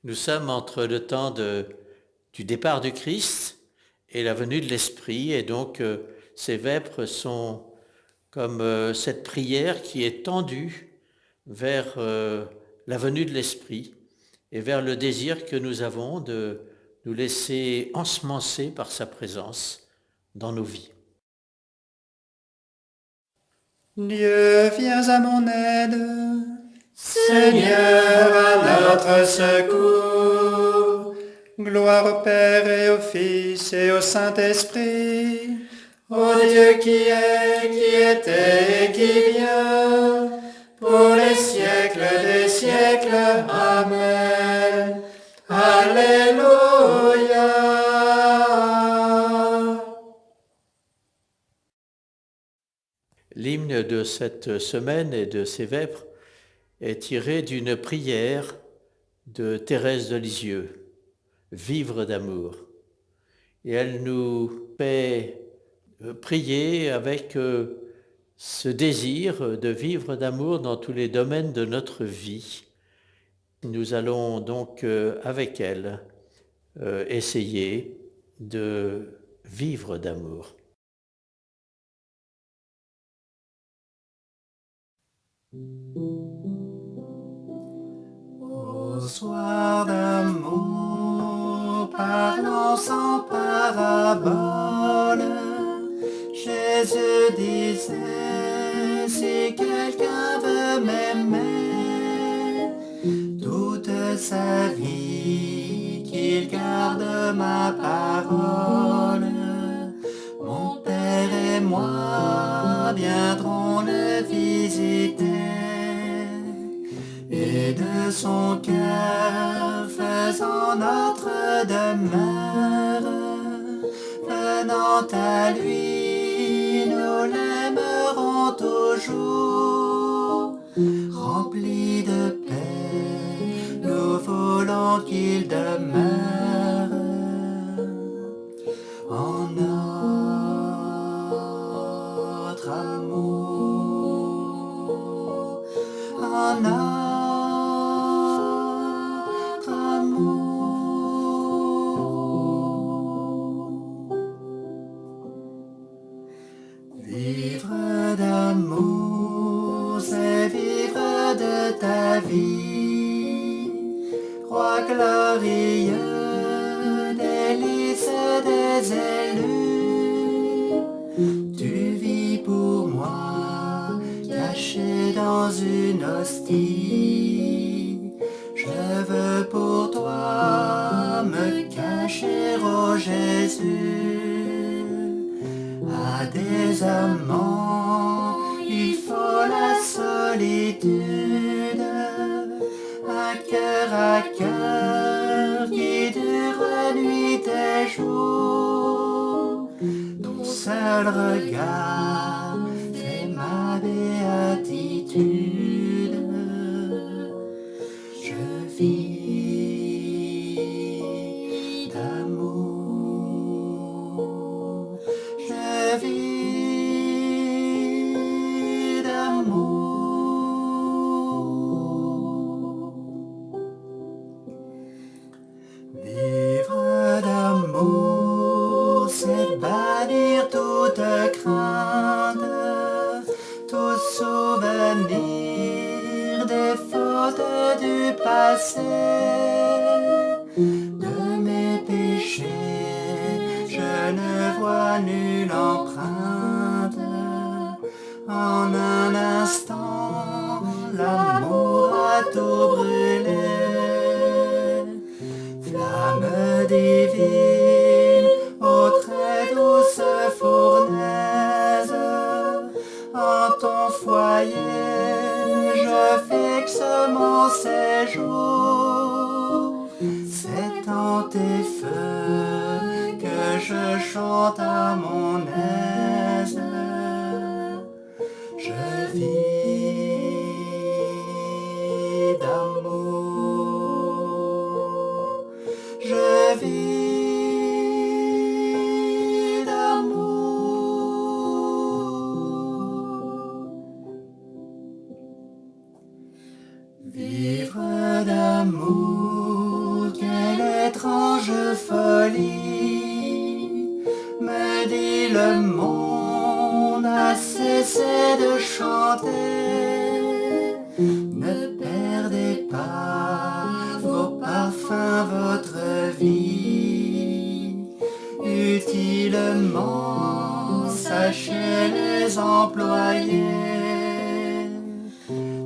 Nous sommes entre le temps du départ du Christ et la venue de l'Esprit, et donc ces vêpres sont comme cette prière qui est tendue vers la venue de l'Esprit et vers le désir que nous avons de nous laisser ensemencer par sa présence dans nos vies. Dieu, viens à mon aide. Seigneur, à notre secours. Gloire au Père et au Fils et au Saint-Esprit. Ô Dieu qui est, qui était et qui vient, pour les siècles des siècles. Amen. Alléluia. L'hymne de cette semaine et de ces vêpres est tiré d'une prière de Thérèse de Lisieux, Vivre d'amour. Et elle nous fait prier avec ce désir de vivre d'amour dans tous les domaines de notre vie. Nous allons donc avec elle essayer de vivre d'amour. Au soir d'amour, parlant sans parabole, Jésus disait, si quelqu'un veut m'aimer, toute sa vie, qu'il garde ma parole. Mon Père et moi viendrons le visiter, et de son cœur faisant notre demeure, venant à lui, nous l'aimerons toujours. Remplis de paix, nous voulons qu'il demeure en notre amour, en notre amour. Vivre d'amour, c'est vivre de ta vie, roi glorieux, délice des élus. Tu vis pour moi, caché dans une hostie. Je veux pour toi me cacher, ô Jésus. À des amants, il faut la solitude, un cœur à cœur qui dure nuit et jour. Ton seul regard fait ma béatitude. Je vis d'amour, je vis d'amour. Vivre d'amour, c'est bannir toute crainte, tout souvenir des fautes du passé. De mes péchés, je ne vois nulle empreinte. En un instant, l'amour a tout brûlé. Flamme divine, ô très douce fournaise, en ton foyer je fixe mon séjour. C'est en tes feux que je chante à mon aise. Je vis d'amour, je vis d'amour. Vivre d'amour, de folie, me dit le monde a cessé de chanter. Ne perdez pas vos parfums, votre vie, utilement sachez les employer.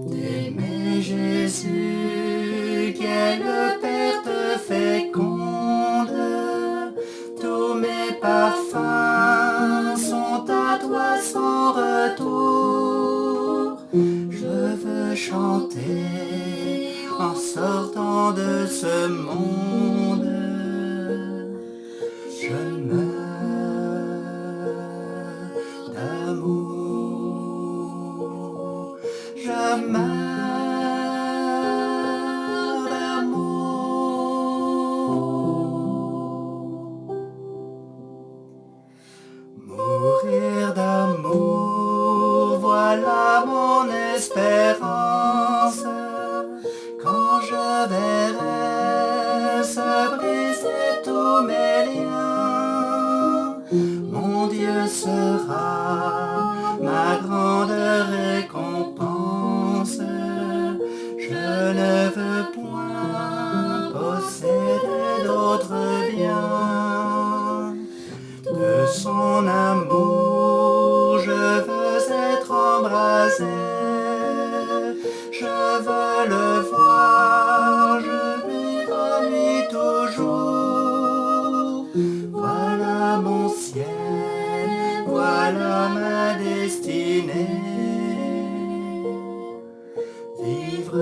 D'aimer Jésus, quelle perte féconde, tous mes parfums sont à toi sans retour. Je veux chanter en sortant de ce monde. Je meurs d'amour. Je meurs d'amour. Mourir d'amour, voilà mon espérance. Quand je verrai se briser tous mes liens, mon Dieu sera ma grande récompense. Je ne veux point posséder d'autres biens. De son amour je veux être embrasé. Je veux le voir, je lui comme lui toujours. Voilà mon ciel, voilà ma destinée. Vivre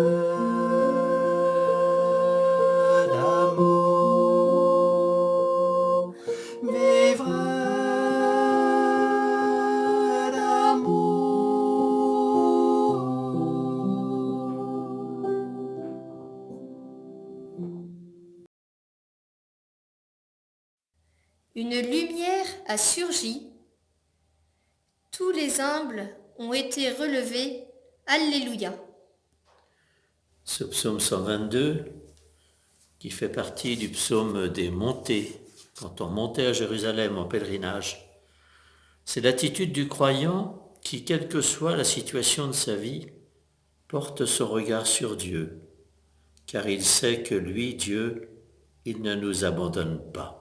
d'amour, vivre Une lumière a surgi, tous les humbles ont été relevés, Alléluia. Ce psaume 122, qui fait partie du psaume des montées, quand on montait à Jérusalem en pèlerinage, c'est l'attitude du croyant qui, quelle que soit la situation de sa vie, porte son regard sur Dieu, car il sait que lui, Dieu, il ne nous abandonne pas.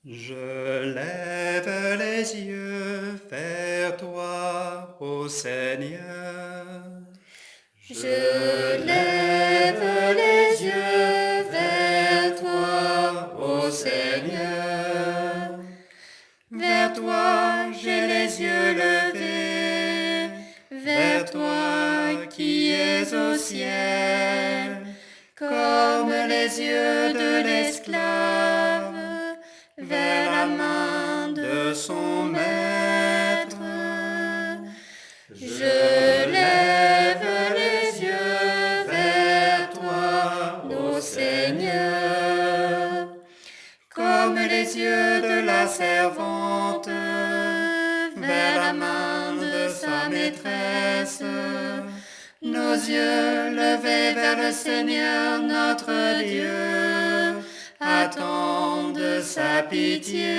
Je lève les yeux vers toi, ô Seigneur. Je lève les yeux vers toi, ô Seigneur. Vers toi j'ai les yeux levés, vers toi qui es au ciel, comme les yeux de l'esclave vers la main de son maître. Je lève les yeux vers toi, ô Seigneur, comme les yeux de la servante vers la main de sa maîtresse. Nos yeux levés vers le Seigneur notre Dieu attendent sa pitié.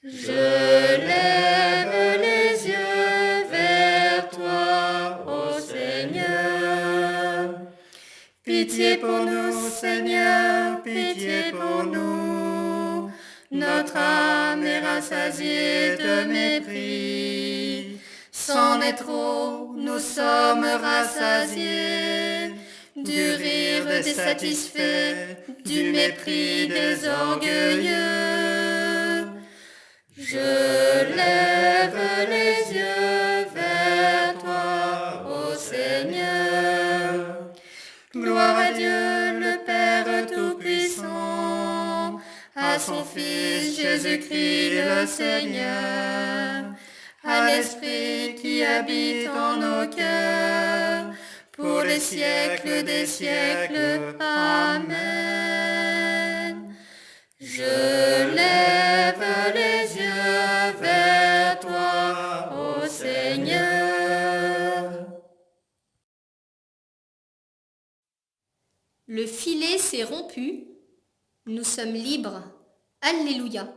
Je lève les yeux vers toi, ô Seigneur. Pitié pour nous, Seigneur, pitié pour nous. Notre âme est rassasiée de mépris. C'en est trop, nous sommes rassasiés du rire des satisfaits, du mépris des orgueilleux. Je lève les yeux vers toi, ô Seigneur. Gloire à Dieu, le Père Tout-Puissant, à son Fils Jésus-Christ le Seigneur, à l'Esprit qui habite en nos cœurs, pour les siècles des siècles. Amen. Je lève les yeux vers toi, ô Seigneur. Le filet s'est rompu. Nous sommes libres. Alléluia.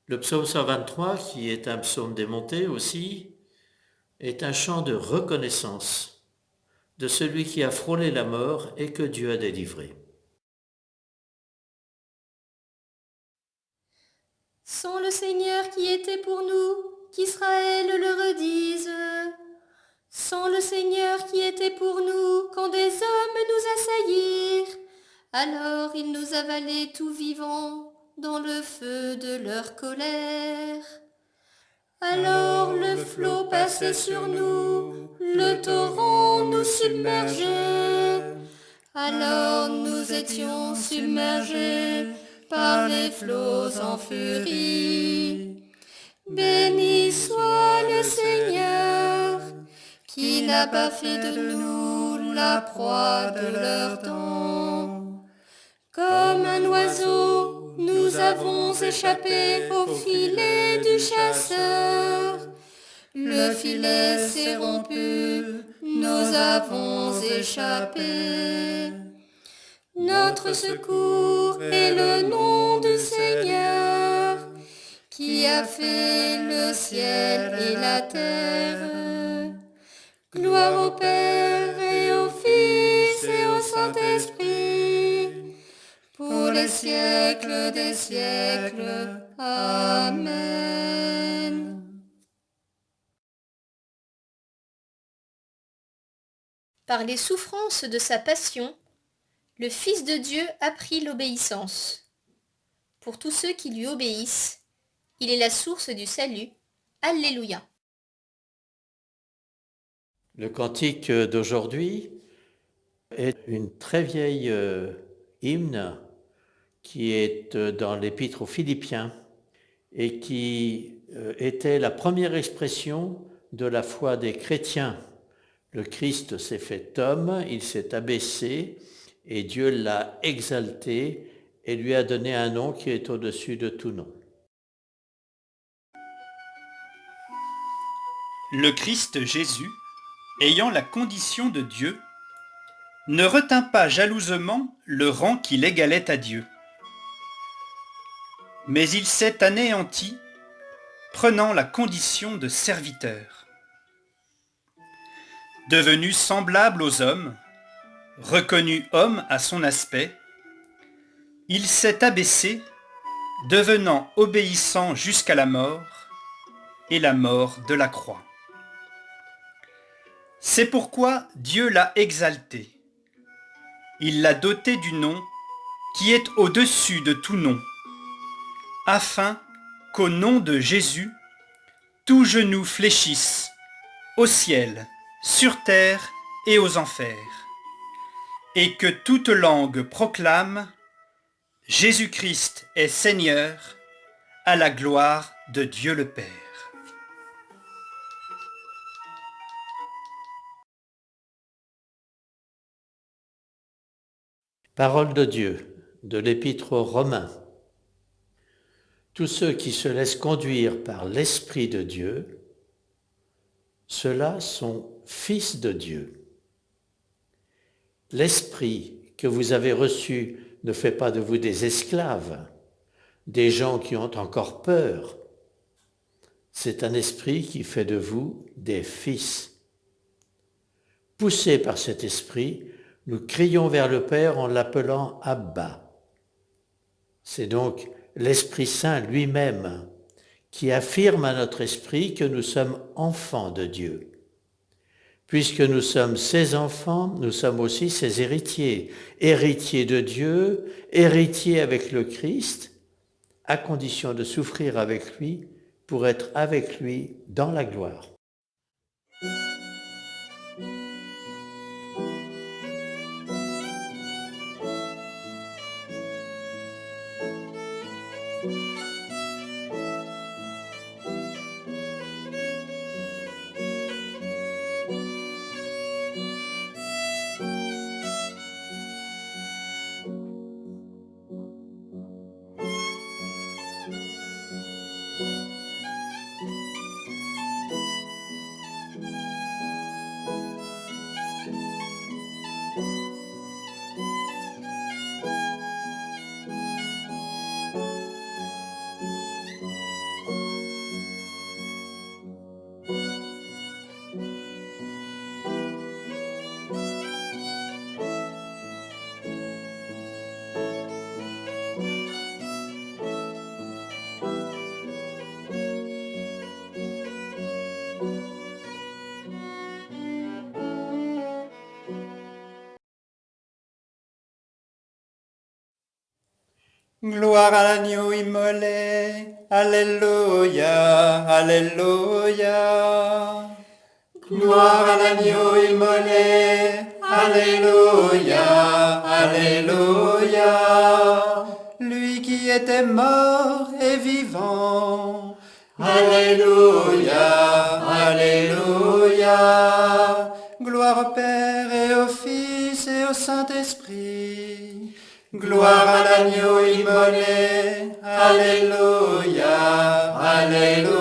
Le psaume 123, qui est un psaume démonté aussi, est un chant de reconnaissance de celui qui a frôlé la mort et que Dieu a délivré. Sans le Seigneur qui était pour nous, qu'Israël le redise. Sans le Seigneur qui était pour nous, quand des hommes nous assaillirent, alors ils nous avalaient tout vivants dans le feu de leur colère. Alors le flot passait sur nous, le torrent nous submergeait. Alors nous étions submergés par les flots en furie. Béni soit le Seigneur, qui n'a pas fait de nous la proie de leur dent. Comme un oiseau, nous avons échappé au filet du chasseur. Le filet s'est rompu, nous avons échappé. Notre secours est le nom du Seigneur, qui a fait le ciel et la terre. Gloire au Père et au Fils et au Saint-Esprit, pour les siècles des siècles. Amen. Par les souffrances de sa passion, le Fils de Dieu a pris l'obéissance. Pour tous ceux qui lui obéissent, il est la source du salut. Alléluia. Le cantique d'aujourd'hui est une très vieille hymne qui est dans l'Épître aux Philippiens et qui était la première expression de la foi des chrétiens. Le Christ s'est fait homme, il s'est abaissé et Dieu l'a exalté et lui a donné un nom qui est au-dessus de tout nom. Le Christ Jésus, ayant la condition de Dieu, ne retint pas jalousement le rang qui l'égalait à Dieu. Mais il s'est anéanti, prenant la condition de serviteur. Devenu semblable aux hommes, reconnu homme à son aspect, il s'est abaissé, devenant obéissant jusqu'à la mort, et la mort de la croix. C'est pourquoi Dieu l'a exalté. Il l'a doté du nom qui est au-dessus de tout nom, afin qu'au nom de Jésus, tout genou fléchisse, au ciel, sur terre et aux enfers, et que toute langue proclame « Jésus-Christ est Seigneur, à la gloire de Dieu le Père ». Parole de Dieu, de l'Épître aux Romains. Tous ceux qui se laissent conduire par l'Esprit de Dieu, ceux-là sont fils de Dieu. L'Esprit que vous avez reçu ne fait pas de vous des esclaves, des gens qui ont encore peur. C'est un esprit qui fait de vous des fils. Poussés par cet esprit, nous crions vers le Père en l'appelant Abba. C'est donc l'Esprit Saint lui-même qui affirme à notre esprit que nous sommes enfants de Dieu. Puisque nous sommes ses enfants, nous sommes aussi ses héritiers, héritiers de Dieu, héritiers avec le Christ, à condition de souffrir avec lui pour être avec lui dans la gloire. Gloire à l'agneau immolé. Alléluia, Alléluia. Gloire à l'agneau immolé. Alléluia, Alléluia. Lui qui était mort et vivant. Alléluia, Alléluia. Gloire au Père et au Fils et au Saint-Esprit. Gloire à l'agneau immolé. Alléluia, Alléluia.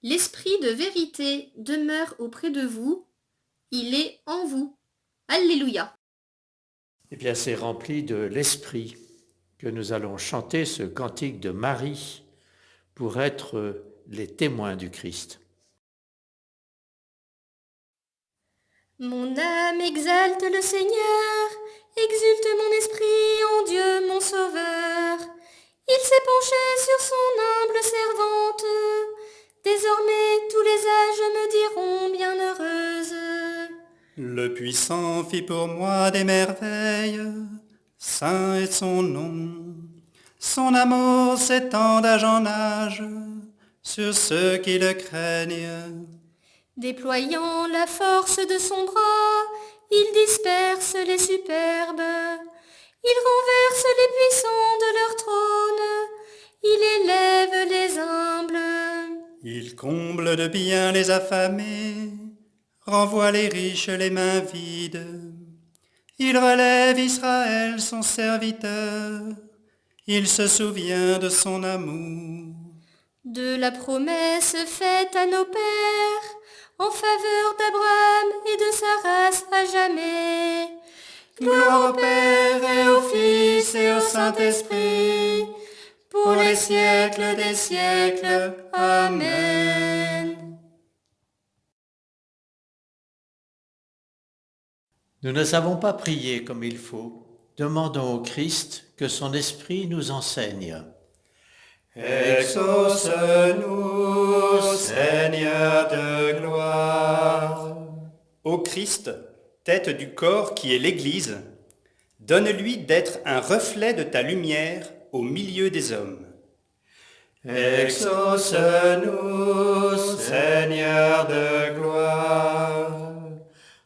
L'Esprit de vérité demeure auprès de vous, il est en vous. Alléluia. Eh bien, c'est rempli de l'Esprit que nous allons chanter ce cantique de Marie pour être les témoins du Christ. Mon âme exalte le Seigneur, exulte mon esprit en Dieu mon Sauveur. Il s'est penché sur son humble servante. Désormais tous les âges me diront bienheureuse. Le puissant fit pour moi des merveilles, saint est son nom. Son amour s'étend d'âge en âge sur ceux qui le craignent. Déployant la force de son bras, il disperse les superbes. Il renverse les puissants de leur trône. Il élève les humbles. Il comble de bien les affamés, renvoie les riches les mains vides. Il relève Israël son serviteur. Il se souvient de son amour. De la promesse faite à nos pères, en faveur d'Abraham et de sa race à jamais. Gloire au Père et au Fils et au Saint-Esprit, pour les siècles des siècles. Amen. Nous ne savons pas prier comme il faut. Demandons au Christ que son Esprit nous enseigne. Exauce-nous, Seigneur de gloire. Ô Christ, tête du corps qui est l'Église, donne-lui d'être un reflet de ta lumière au milieu des hommes. Exauce-nous, Seigneur de gloire.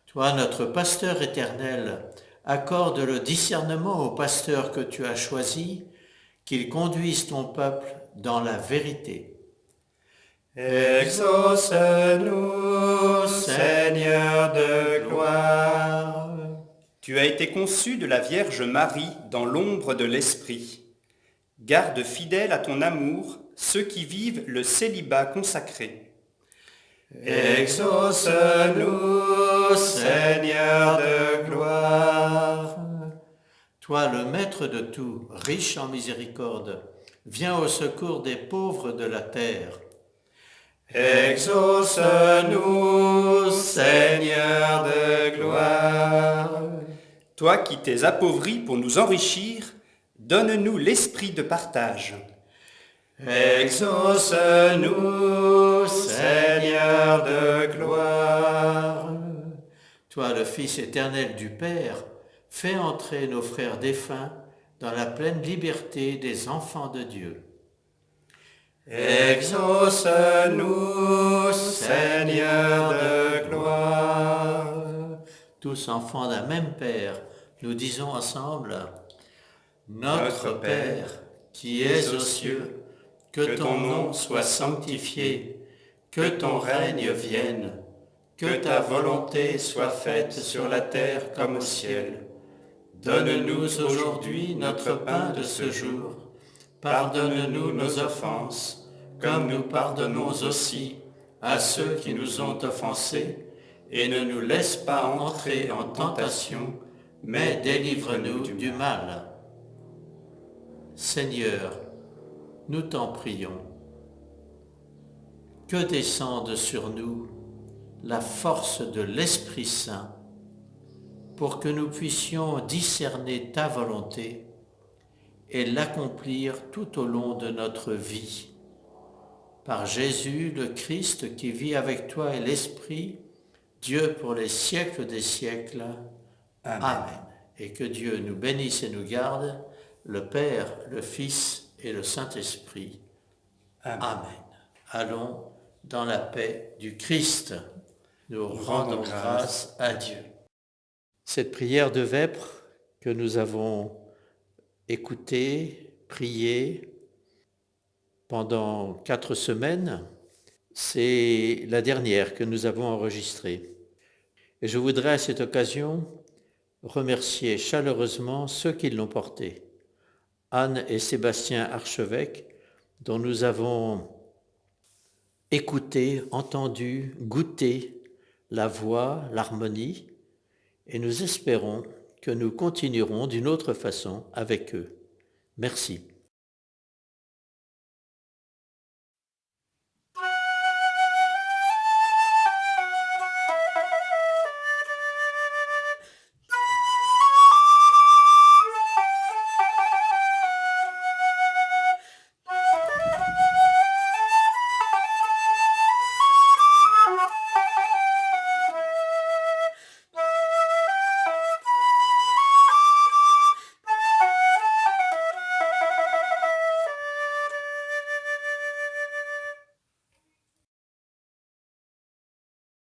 Toi, notre pasteur éternel, accorde le discernement aux pasteurs que tu as choisis, qu'ils conduisent ton peuple dans la vérité. Exauce-nous, Seigneur de gloire. Tu as été conçu de la Vierge Marie dans l'ombre de l'Esprit. Garde fidèle à ton amour ceux qui vivent le célibat consacré. Exauce-nous, Seigneur de gloire. Toi, le maître de tout, riche en miséricorde, viens au secours des pauvres de la terre. Exauce-nous, Seigneur de gloire. Toi qui t'es appauvri pour nous enrichir, donne-nous l'esprit de partage. Exauce-nous, Seigneur de gloire. Toi, le Fils éternel du Père, fais entrer nos frères défunts dans la pleine liberté des enfants de Dieu. Exauce-nous, Seigneur de gloire. Tous enfants d'un même Père, nous disons ensemble, Notre Père, qui es aux cieux, que ton nom soit sanctifié, que ton règne vienne, que ta volonté soit faite sur la terre comme au ciel. Donne-nous aujourd'hui notre pain de ce jour. Pardonne-nous nos offenses, comme nous pardonnons aussi à ceux qui nous ont offensés, et ne nous laisse pas entrer en tentation, mais délivre-nous du mal. Seigneur, nous t'en prions. Que descende sur nous la force de l'Esprit Saint pour que nous puissions discerner ta volonté et l'accomplir tout au long de notre vie. Par Jésus, le Christ, qui vit avec toi et l'Esprit, Dieu pour les siècles des siècles. Amen. Amen. Et que Dieu nous bénisse et nous garde, le Père, le Fils et le Saint-Esprit. Amen. Amen. Allons dans la paix du Christ. Nous rendons grâce à Dieu. Cette prière de vêpres que nous avons écoutée, priée pendant 4 semaines, c'est la dernière que nous avons enregistrée. Et je voudrais à cette occasion remercier chaleureusement ceux qui l'ont portée. Anne et Sébastien Archevêque, dont nous avons écouté, entendu, goûté la voix, l'harmonie, et nous espérons que nous continuerons d'une autre façon avec eux. Merci.